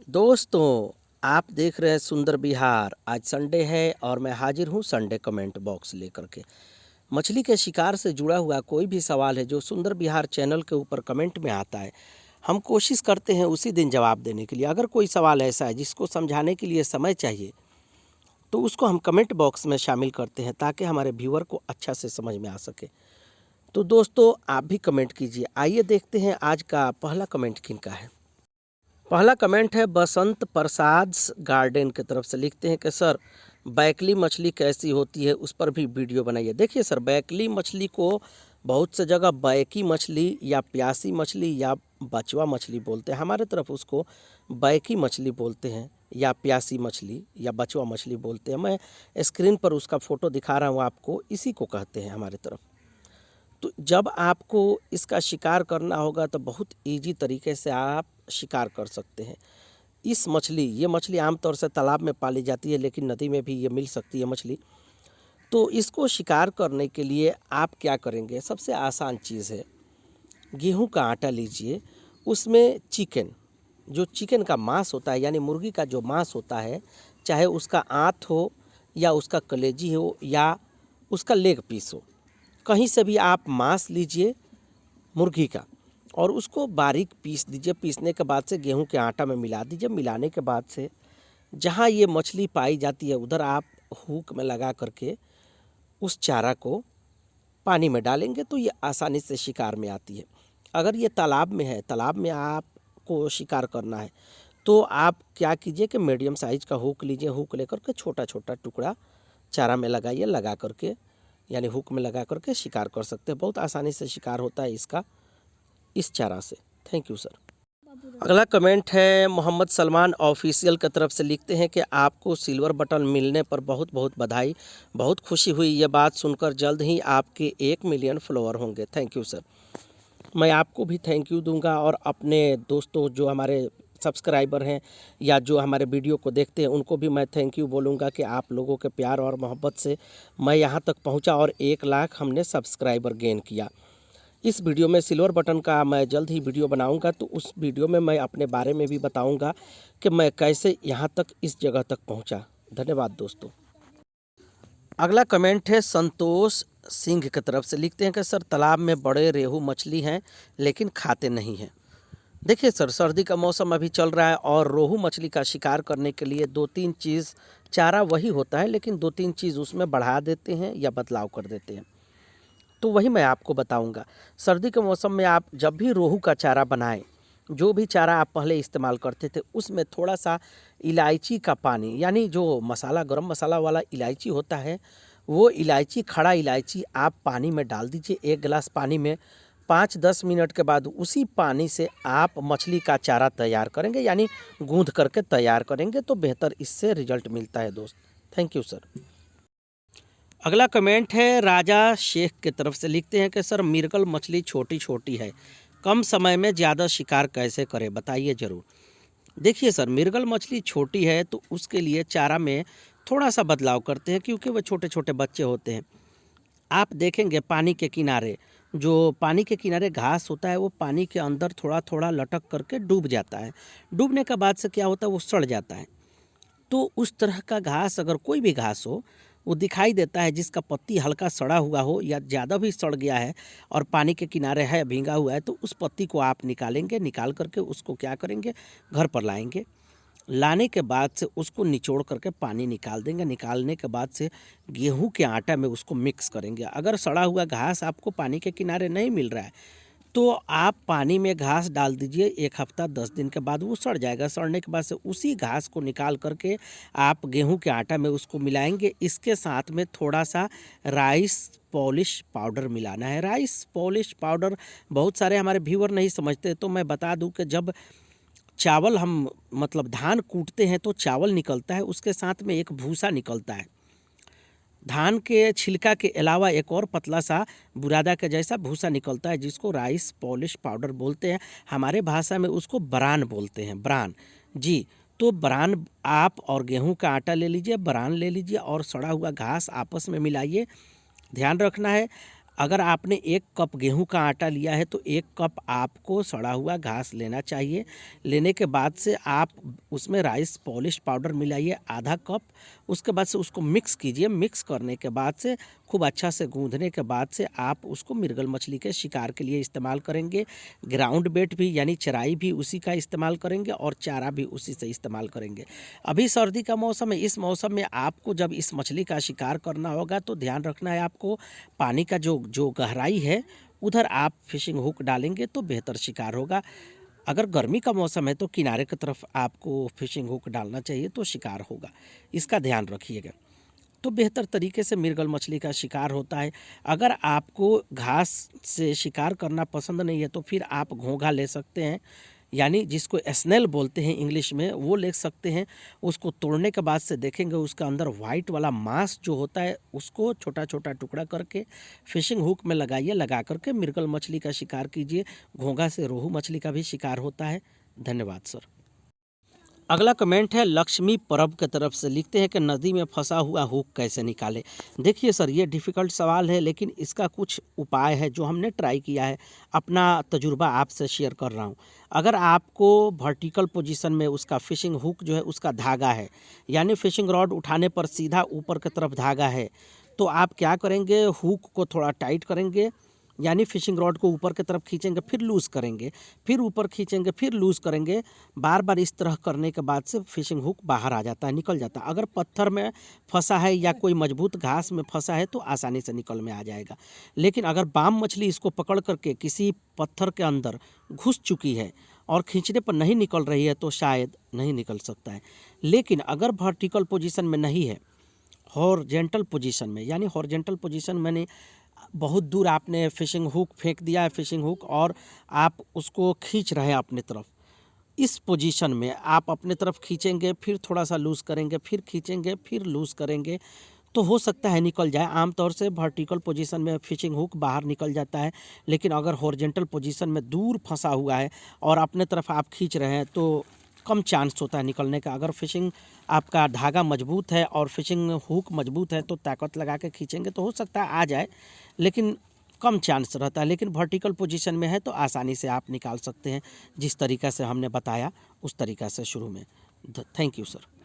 दोस्तों, आप देख रहे हैं सुंदर बिहार। आज संडे है और मैं हाजिर हूँ संडे कमेंट बॉक्स लेकर के। मछली के शिकार से जुड़ा हुआ कोई भी सवाल है जो सुंदर बिहार चैनल के ऊपर कमेंट में आता है, हम कोशिश करते हैं उसी दिन जवाब देने के लिए। अगर कोई सवाल ऐसा है जिसको समझाने के लिए समय चाहिए तो उसको हम कमेंट बॉक्स में शामिल करते हैं ताकि हमारे व्यूअर को अच्छा से समझ में आ सके। तो दोस्तों, आप भी कमेंट कीजिए। आइए देखते हैं आज का पहला कमेंट किनका है। पहला कमेंट है बसंत प्रसाद गार्डन की तरफ से। लिखते हैं कि सर, बैकली मछली कैसी होती है, उस पर भी वीडियो बनाइए। देखिए सर, बैकली मछली को बहुत से जगह बैकी मछली या प्यासी मछली या बचवा मछली बोलते हैं। हमारे तरफ उसको बैकी मछली बोलते हैं या प्यासी मछली या बचवा मछली बोलते हैं। मैं स्क्रीन पर उसका फ़ोटो दिखा रहा हूँ आपको, इसी को कहते हैं हमारे तरफ। तो जब आपको इसका शिकार करना होगा तो बहुत इजी तरीके से आप शिकार कर सकते हैं। ये मछली आमतौर से तालाब में पाली जाती है, लेकिन नदी में भी ये मिल सकती है मछली। तो इसको शिकार करने के लिए आप क्या करेंगे, सबसे आसान चीज़ है, गेहूं का आटा लीजिए, उसमें जो चिकन का मांस होता है, यानी मुर्गी का जो मांस होता है, चाहे उसका आँत हो या उसका कलेजी हो या उसका लेग पीस हो, कहीं से भी आप मांस लीजिए मुर्गी का और उसको बारीक पीस दीजिए। पीसने के बाद से गेहूं के आटा में मिला दीजिए। मिलाने के बाद से जहां ये मछली पाई जाती है उधर आप हुक में लगा करके उस चारा को पानी में डालेंगे तो ये आसानी से शिकार में आती है। अगर ये तालाब में है, तालाब में आपको शिकार करना है, तो आप क्या कीजिए कि मीडियम साइज का हुक लीजिए। हुक लेकर के छोटा छोटा टुकड़ा चारा में लगाइए, लगा करके यानी हुक में लगा करके शिकार कर सकते हैं। बहुत आसानी से शिकार होता है इसका, इस चारा से। Thank you sir. अगला कमेंट है मोहम्मद सलमान ऑफिशियल की तरफ से। लिखते हैं कि आपको सिल्वर बटन मिलने पर बहुत बहुत बधाई। बहुत खुशी हुई ये बात सुनकर। जल्द ही आपके 1 मिलियन फॉलोअर होंगे। Thank you sir. मैं आपको भी थैंक यू दूंगा और अपने दोस्तों जो हमारे सब्सक्राइबर हैं या जो हमारे वीडियो को देखते हैं उनको भी मैं थैंक यू बोलूँगा कि आप लोगों के प्यार और मोहब्बत से मैं यहाँ तक पहुँचा और 1 लाख हमने सब्सक्राइबर गेन किया। इस वीडियो में सिल्वर बटन का मैं जल्द ही वीडियो बनाऊंगा, तो उस वीडियो में मैं अपने बारे में भी बताऊंगा कि मैं कैसे यहाँ तक इस जगह तक पहुँचा। धन्यवाद दोस्तों। अगला कमेंट है संतोष सिंह की तरफ से। लिखते हैं कि सर, तालाब में बड़े रेहू मछली हैं लेकिन खाते नहीं हैं। देखिए सर, सर्दी का मौसम अभी चल रहा है और रोहू मछली का शिकार करने के लिए 2-3 चीज़, चारा वही होता है लेकिन 2-3 चीज़ उसमें बढ़ा देते हैं या बदलाव कर देते हैं। तो वही मैं आपको बताऊंगा। सर्दी के मौसम में आप जब भी रोहू का चारा बनाएं, जो भी चारा आप पहले इस्तेमाल करते थे उसमें थोड़ा सा इलायची का पानी, यानी जो मसाला, गरम मसाला वाला इलायची होता है, वो इलायची, खड़ा इलायची आप पानी में डाल दीजिए। 1 गिलास पानी में 5-10 मिनट के बाद उसी पानी से आप मछली का चारा तैयार करेंगे, यानी गूंथ करके तैयार करेंगे तो बेहतर इससे रिजल्ट मिलता है दोस्त। Thank you sir. अगला कमेंट है राजा शेख की तरफ से। लिखते हैं कि सर, मिर्गल मछली छोटी छोटी है, कम समय में ज़्यादा शिकार कैसे करें, बताइए ज़रूर। देखिए सर, मिर्गल मछली छोटी है तो उसके लिए चारा में थोड़ा सा बदलाव करते हैं, क्योंकि वो छोटे छोटे बच्चे होते हैं। आप देखेंगे पानी के किनारे, जो पानी के किनारे घास होता है वो पानी के अंदर थोड़ा थोड़ा लटक करके डूब जाता है। डूबने के बाद से क्या होता है, वो सड़ जाता है। तो उस तरह का घास, अगर कोई भी घास हो, वो दिखाई देता है जिसका पत्ती हल्का सड़ा हुआ हो या ज़्यादा भी सड़ गया है और पानी के किनारे है, भींगा हुआ है, तो उस पत्ती को आप निकालेंगे। निकाल करके उसको क्या करेंगे, घर पर लाएंगे। लाने के बाद से उसको निचोड़ करके पानी निकाल देंगे। निकालने के बाद से गेहूं के आटा में उसको मिक्स करेंगे। अगर सड़ा हुआ घास आपको पानी के किनारे नहीं मिल रहा है तो आप पानी में घास डाल दीजिए। 1 हफ्ता 10 दिन के बाद वो सड़ जाएगा। सड़ने के बाद से उसी घास को निकाल करके आप गेहूं के आटा में उसको मिलाएंगे। इसके साथ में थोड़ा सा राइस पॉलिश पाउडर मिलाना है। राइस पॉलिश पाउडर बहुत सारे हमारे व्यूअर नहीं समझते, तो मैं बता दूं कि जब चावल हम, मतलब धान कूटते हैं तो चावल निकलता है, उसके साथ में एक भूसा निकलता है। धान के छिलका के अलावा एक और पतला सा बुरादा के जैसा भूसा निकलता है, जिसको राइस पॉलिश पाउडर बोलते हैं। हमारे भाषा में उसको बरान बोलते हैं, बरान जी। तो बरान आप और गेहूं का आटा ले लीजिए, बरान ले लीजिए और सड़ा हुआ घास आपस में मिलाइए। ध्यान रखना है, अगर आपने 1 कप गेहूं का आटा लिया है तो 1 कप आपको सड़ा हुआ घास लेना चाहिए। लेने के बाद से आप उसमें राइस पॉलिश पाउडर मिलाइए आधा कप। उसके बाद से उसको मिक्स कीजिए। मिक्स करने के बाद से खूब अच्छा से गूँथने के बाद से आप उसको मृगल मछली के शिकार के लिए इस्तेमाल करेंगे। ग्राउंड बेट भी यानी चराई भी उसी का इस्तेमाल करेंगे और चारा भी उसी से इस्तेमाल करेंगे। अभी सर्दी का मौसम है, इस मौसम में आपको जब इस मछली का शिकार करना होगा तो ध्यान रखना है आपको पानी का जो गहराई है उधर आप फिशिंग हुक डालेंगे तो बेहतर शिकार होगा। अगर गर्मी का मौसम है तो किनारे की तरफ आपको फिशिंग हुक डालना चाहिए तो शिकार होगा, इसका ध्यान रखिएगा। तो बेहतर तरीके से मृगल मछली का शिकार होता है। अगर आपको घास से शिकार करना पसंद नहीं है तो फिर आप घोंघा ले सकते हैं, यानी जिसको स्नेल बोलते हैं इंग्लिश में, वो ले सकते हैं। उसको तोड़ने के बाद से देखेंगे उसका अंदर वाइट वाला मांस जो होता है उसको छोटा छोटा टुकड़ा करके फिशिंग हुक में लगाइए। लगा करके मृगल मछली का शिकार कीजिए। घोंघा से रोहू मछली का भी शिकार होता है। धन्यवाद सर। अगला कमेंट है लक्ष्मी परब की तरफ से, लिखते हैं कि नदी में फंसा हुआ हुक कैसे निकाले। देखिए सर, ये डिफ़िकल्ट सवाल है लेकिन इसका कुछ उपाय है जो हमने ट्राई किया है। अपना तजुर्बा आपसे शेयर कर रहा हूँ। अगर आपको वर्टिकल पोजीशन में उसका फिशिंग हुक जो है उसका धागा है, यानी फिशिंग रॉड उठाने पर सीधा ऊपर की तरफ धागा है, तो आप क्या करेंगे, हुक को थोड़ा टाइट करेंगे, यानी फिशिंग रॉड को ऊपर की तरफ खींचेंगे, फिर लूज़ करेंगे, फिर ऊपर खींचेंगे, फिर लूज़ करेंगे। बार बार इस तरह करने के बाद से फिशिंग हुक बाहर आ जाता है, निकल जाता है। अगर पत्थर में फंसा है या कोई मजबूत घास में फंसा है तो आसानी से निकल में आ जाएगा। लेकिन अगर बाम मछली इसको पकड़ करके किसी पत्थर के अंदर घुस चुकी है और खींचने पर नहीं निकल रही है तो शायद नहीं निकल सकता है। लेकिन अगर वर्टिकल पोजीशन में नहीं है, हॉरिजॉन्टल पोजीशन में, यानी हॉरिजॉन्टल पोजीशन मैंने बहुत दूर आपने फिशिंग हुक फेंक दिया है, फिशिंग हुक, और आप उसको खींच रहे हैं अपने तरफ, इस पोजीशन में आप अपने तरफ खींचेंगे, फिर थोड़ा सा लूज़ करेंगे, फिर खींचेंगे, फिर लूज़ करेंगे, तो हो सकता है निकल जाए। आमतौर से वर्टिकल पोजीशन में फिशिंग हुक बाहर निकल जाता है। लेकिन अगर हॉरिजॉन्टल पोजीशन में दूर फंसा हुआ है और अपने तरफ आप खींच रहे हैं तो कम चांस होता है निकलने का। अगर फिशिंग आपका धागा मजबूत है और फिशिंग हुक मजबूत है तो ताकत लगा के खींचेंगे तो हो सकता है आ जाए, लेकिन कम चांस रहता है। लेकिन वर्टिकल पोजीशन में है तो आसानी से आप निकाल सकते हैं, जिस तरीक़ा से हमने बताया उस तरीक़ा से शुरू में। Thank you sir.